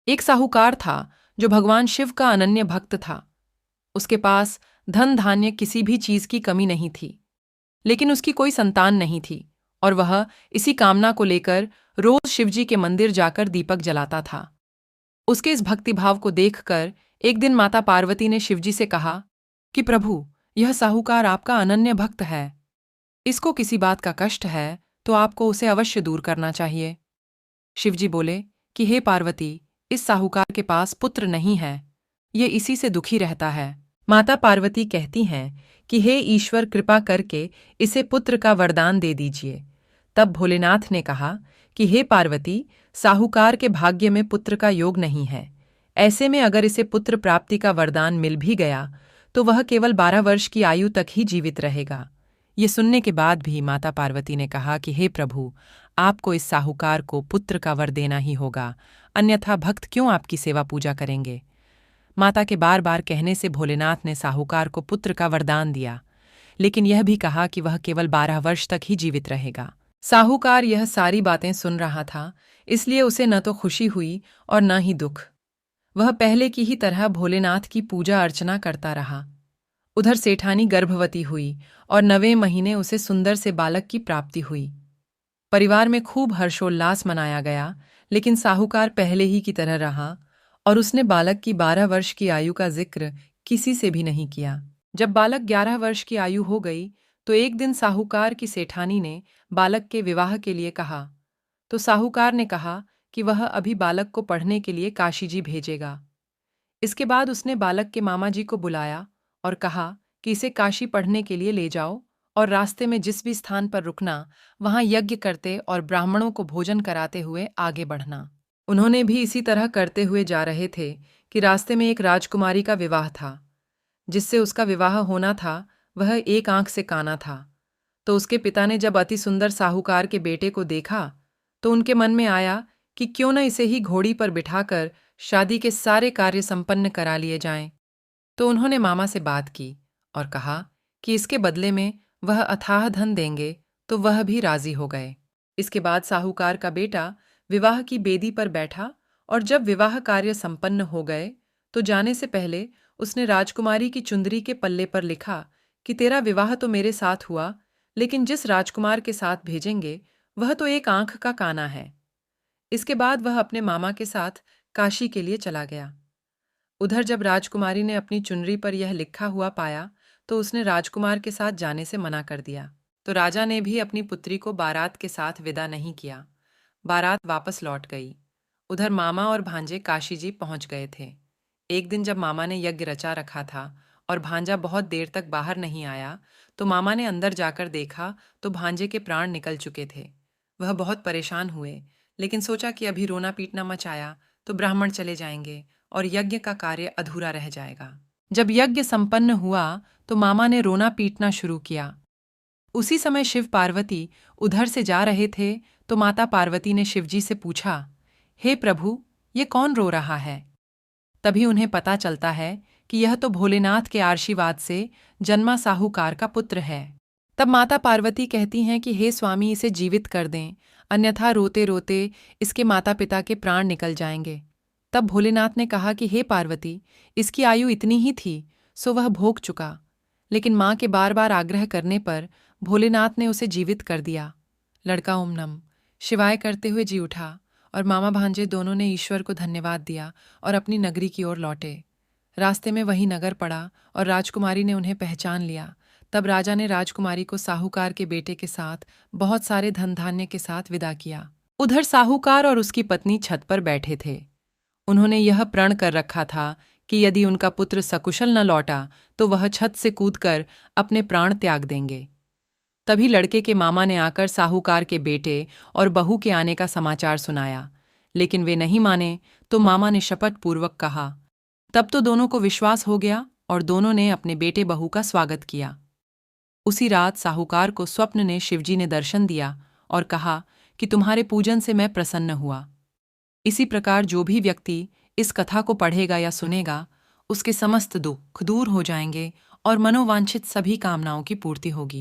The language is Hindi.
एक साहूकार था जो भगवान शिव का अनन्य भक्त था। उसके पास धन धान्य किसी भी चीज की कमी नहीं थी, लेकिन उसकी कोई संतान नहीं थी और वह इसी कामना को लेकर रोज शिवजी के मंदिर जाकर दीपक जलाता था। उसके इस भक्तिभाव को देखकर एक दिन माता पार्वती ने शिवजी से कहा कि प्रभु, यह साहूकार आपका अनन्य भक्त है। इसको किसी बात का कष्ट है तो आपको उसे अवश्य दूर करना चाहिए। शिवजी बोले कि हे पार्वती, इस साहूकार के पास पुत्र नहीं है, ये इसी से दुखी रहता है। माता पार्वती कहती हैं कि हे ईश्वर, कृपा करके इसे पुत्र का वरदान दे दीजिए। तब भोलेनाथ ने कहा कि हे पार्वती, साहूकार के भाग्य में पुत्र का योग नहीं है। ऐसे में अगर इसे पुत्र प्राप्ति का वरदान मिल भी गया तो वह केवल 12 वर्ष की आयु तक ही जीवित रहेगा। ये सुनने के बाद भी माता पार्वती ने कहा कि हे प्रभु, आपको इस साहूकार को पुत्र का वर देना ही होगा, अन्यथा भक्त क्यों आपकी सेवा पूजा करेंगे। माता के बार बार कहने से भोलेनाथ ने साहूकार को पुत्र का वरदान दिया, लेकिन यह भी कहा कि वह केवल 12 वर्ष तक ही जीवित रहेगा। साहूकार यह सारी बातें सुन रहा था, इसलिए उसे न तो खुशी हुई और न ही दुख। वह पहले की ही तरह भोलेनाथ की पूजा अर्चना करता रहा। उधर सेठानी गर्भवती हुई और 9वें महीने उसे सुंदर से बालक की प्राप्ति हुई। परिवार में खूब हर्षोल्लास मनाया गया, लेकिन साहूकार पहले ही की तरह रहा और उसने बालक की 12 वर्ष की आयु का जिक्र किसी से भी नहीं किया। जब बालक 11 वर्ष की आयु हो गई तो एक दिन साहूकार की सेठानी ने बालक के विवाह के लिए कहा। तो साहूकार ने कहा कि वह अभी बालक को पढ़ने के लिए काशी जी भेजेगा। इसके बाद उसने बालक के मामा जी को बुलाया और कहा कि इसे काशी पढ़ने के लिए ले जाओ और रास्ते में जिस भी स्थान पर रुकना, वहां यज्ञ करते और ब्राह्मणों को भोजन कराते हुए आगे बढ़ना। उन्होंने भी इसी तरह करते हुए जा रहे थे कि रास्ते में एक राजकुमारी का विवाह था। जिससे उसका विवाह होना था, वह एक आंख से काना था। तो उसके पिता ने जब अति सुंदर साहूकार के बेटे को देखा तो उनके मन में आया कि क्यों न इसे ही घोड़ी पर बिठाकर शादी के सारे कार्य संपन्न करा लिए जाएं। तो उन्होंने मामा से बात की और कहा कि इसके बदले में वह अथाह धन देंगे, तो वह भी राजी हो गए। इसके बाद साहूकार का बेटा विवाह की बेदी पर बैठा और जब विवाह कार्य संपन्न हो गए तो जाने से पहले उसने राजकुमारी की चुंदरी के पल्ले पर लिखा कि तेरा विवाह तो मेरे साथ हुआ, लेकिन जिस राजकुमार के साथ भेजेंगे वह तो एक आंख का काना है। इसके बाद वह अपने मामा के साथ काशी के लिए चला गया। उधर जब राजकुमारी ने अपनी चुनरी पर यह लिखा हुआ पाया तो उसने राजकुमार के साथ जाने से मना कर दिया। तो राजा ने भी अपनी पुत्री को बारात के साथ विदा नहीं किया। बारात वापस लौट गई। उधर मामा और भांजे काशी जी पहुंच गए थे। एक दिन जब मामा ने यज्ञ रचा रखा था और भांजा बहुत देर तक बाहर नहीं आया तो मामा ने अंदर जाकर देखा तो भांजे के प्राण निकल चुके थे। वह बहुत परेशान हुए, लेकिन सोचा कि अभी रोना पीटना मचाया तो ब्राह्मण चले जाएंगे और यज्ञ का कार्य अधूरा रह जाएगा। जब यज्ञ संपन्न हुआ तो मामा ने रोना पीटना शुरू किया। उसी समय शिव पार्वती उधर से जा रहे थे तो माता पार्वती ने शिवजी से पूछा, हे प्रभु, ये कौन रो रहा है। तभी उन्हें पता चलता है कि यह तो भोलेनाथ के आशीर्वाद से जन्मा साहूकार का पुत्र है। तब माता पार्वती कहती हैं कि हे स्वामी, इसे जीवित कर दें, अन्यथा रोते रोते इसके माता पिता के प्राण निकल जाएंगे। तब भोलेनाथ ने कहा कि हे पार्वती, इसकी आयु इतनी ही थी सो वह भोग चुका, लेकिन माँ के बार बार आग्रह करने पर भोलेनाथ ने उसे जीवित कर दिया। लड़का ओम नम शिवाय करते हुए जी उठा और मामा भांजे दोनों ने ईश्वर को धन्यवाद दिया और अपनी नगरी की ओर लौटे। रास्ते में वही नगर पड़ा और राजकुमारी ने उन्हें पहचान लिया। तब राजा ने राजकुमारी को साहूकार के बेटे के साथ बहुत सारे धन धान्य के साथ विदा किया। उधर साहूकार और उसकी पत्नी छत पर बैठे थे। उन्होंने यह प्रण कर रखा था कि यदि उनका पुत्र सकुशल न लौटा तो वह छत से कूदकर अपने प्राण त्याग देंगे। तभी लड़के के मामा ने आकर साहूकार के बेटे और बहू के आने का समाचार सुनाया, लेकिन वे नहीं माने तो मामा ने शपथ पूर्वक कहा। तब तो दोनों को विश्वास हो गया और दोनों ने अपने बेटे बहू का स्वागत किया। उसी रात साहूकार को स्वप्न ने शिवजी ने दर्शन दिया और कहा कि तुम्हारे पूजन से मैं प्रसन्न हुआ। इसी प्रकार जो भी व्यक्ति इस कथा को पढ़ेगा या सुनेगा, उसके समस्त दुख दूर हो जाएंगे और मनोवांछित सभी कामनाओं की पूर्ति होगी।